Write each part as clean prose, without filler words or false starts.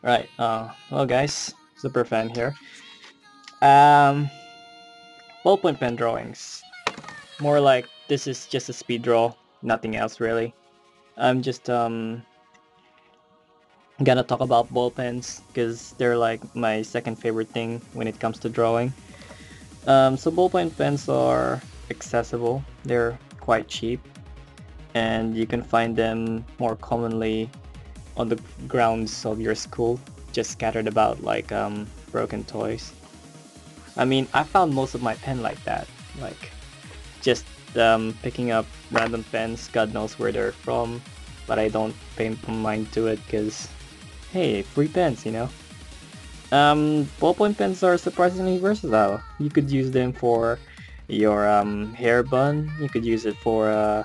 Right. Well, guys, Super Fan here. Um, Ballpoint pen drawings. More like this is just a speed draw, nothing else really. I'm just gonna talk about ball pens because they're like my second favorite thing when it comes to drawing. So ballpoint pens are accessible. They're quite cheap, and you can find them more commonly on the grounds of your school, just scattered about like broken toys. I mean, I found most of my pen like that, like just picking up random pens. God knows where they're from, but I don't pay mind to it because, hey, free pens, you know. Ballpoint pens are surprisingly versatile. You could use them for your hair bun. You could use it for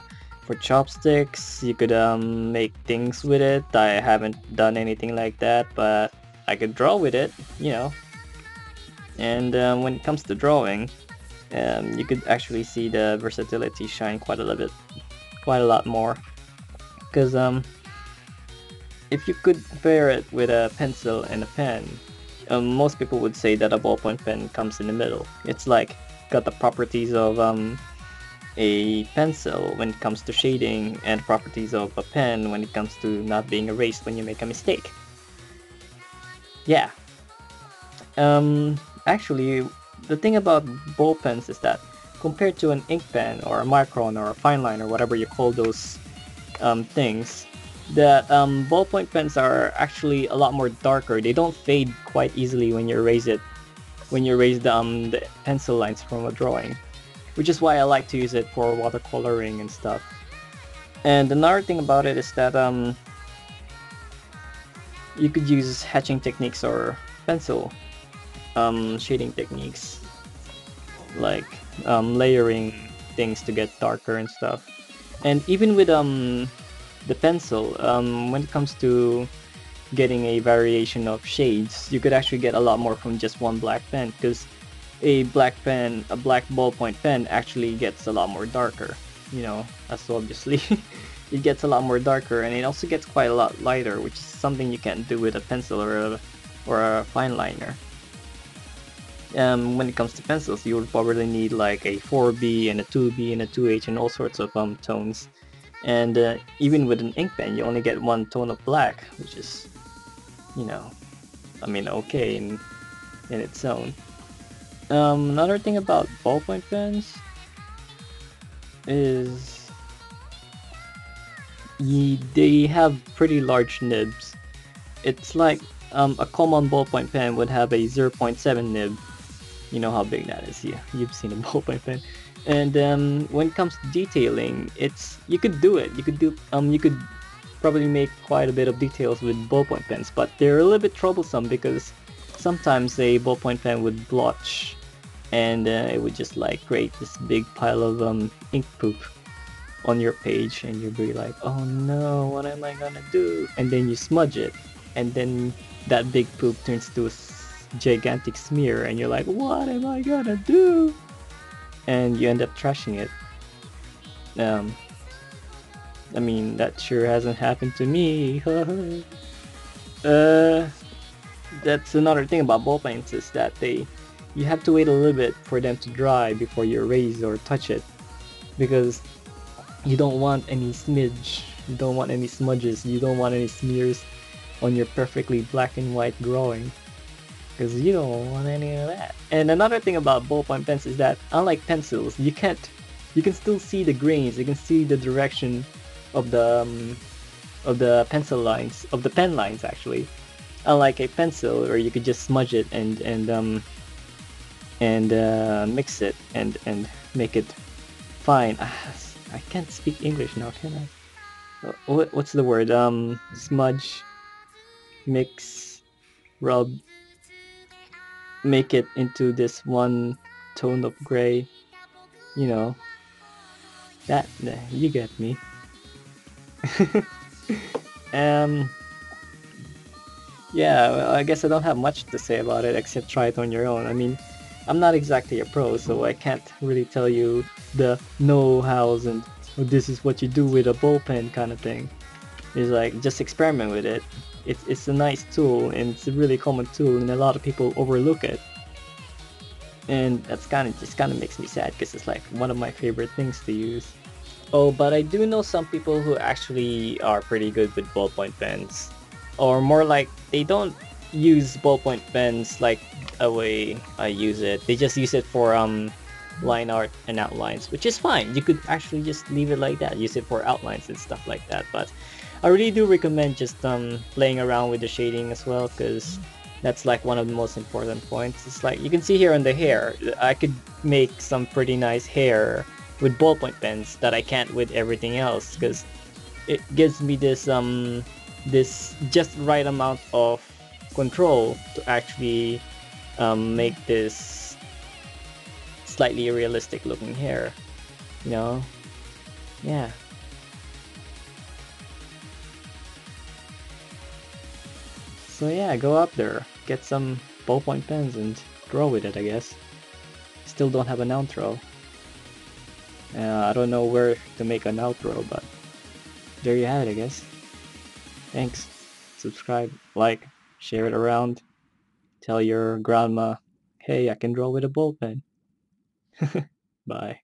chopsticks. You could make things with it. I haven't done anything like that, but I could draw with it, you know. And when it comes to drawing, you could actually see the versatility shine quite a little bit, quite a lot more. Because if you could pair it with a pencil and a pen, most people would say that a ballpoint pen comes in the middle. It's like got the properties of a pencil when it comes to shading, and properties of a pen when it comes to not being erased when you make a mistake. Yeah. Actually, the thing about ball pens is that compared to an ink pen or a micron or a fine line or whatever you call those things, that ballpoint pens are actually a lot more darker. They don't fade quite easily when you erase it, when you erase the pencil lines from a drawing, which is why I like to use it for watercoloring and stuff. And another thing about it is that you could use hatching techniques or pencil shading techniques, like layering things to get darker and stuff. And even with the pencil, when it comes to getting a variation of shades, you could actually get a lot more from just one black pen, because a black ballpoint pen actually gets a lot more darker, you know, as obviously. It gets a lot more darker, and it also gets quite a lot lighter, which is something you can't do with a pencil or a fine liner. When it comes to pencils, you would probably need like a 4B and a 2B and a 2H and all sorts of tones. And even with an ink pen, you only get one tone of black, which is, you know, I mean, okay in its own. Another thing about ballpoint pens is they have pretty large nibs. It's like a common ballpoint pen would have a 0.7 nib. You know how big that is. Yeah, you've seen a ballpoint pen. And when it comes to detailing, you could do it. You could probably make quite a bit of details with ballpoint pens, but they're a little bit troublesome because sometimes a ballpoint pen would blotch, and it would just like create this big pile of ink poop on your page, and you'd be like, oh no, what am I gonna do? And then you smudge it, and then that big poop turns to a gigantic smear, and you're like, what am I gonna do? And you end up trashing it. Um, I mean, that sure hasn't happened to me. uh, that's another thing about ball paints, is that you have to wait a little bit for them to dry before you erase or touch it, because you don't want any smidge, you don't want any smudges, you don't want any smears on your perfectly black and white drawing, because you don't want any of that. And another thing about ballpoint pens is that unlike pencils, you can still see the grains, you can see the direction of the pencil lines, of the pen lines actually. Unlike a pencil where you could just smudge it and mix it and make it fine. I can't speak English now, can I? What's the word? Smudge, mix, rub, make it into this one tone of gray. You know, that, you get me. um, yeah, well, I guess I don't have much to say about it except try it on your own. I mean, I'm not exactly a pro, so I can't really tell you the know-hows and, oh, this is what you do with a ball pen kind of thing. It's like, just experiment with it. It's a nice tool, and it's a really common tool, and a lot of people overlook it. And that's kind of makes me sad, because it's like one of my favorite things to use. Oh, but I do know some people who actually are pretty good with ballpoint pens. Or more like, they don't use ballpoint pens like the way I use it. They just use it for line art and outlines, which is fine. You could actually just leave it like that, use it for outlines and stuff like that. But I really do recommend just playing around with the shading as well, because that's like one of the most important points. It's like you can see here on the hair, I could make some pretty nice hair with ballpoint pens that I can't with everything else, because it gives me this just right amount of control to actually make this slightly realistic looking hair, you know? Yeah. So yeah, go up there, get some ballpoint pens and draw with it, I guess. Still don't have an outro. I don't know where to make an outro, but there you have it, I guess. Thanks. Subscribe, like, share it around. Tell your grandma, hey, I can draw with a ball pen. Bye.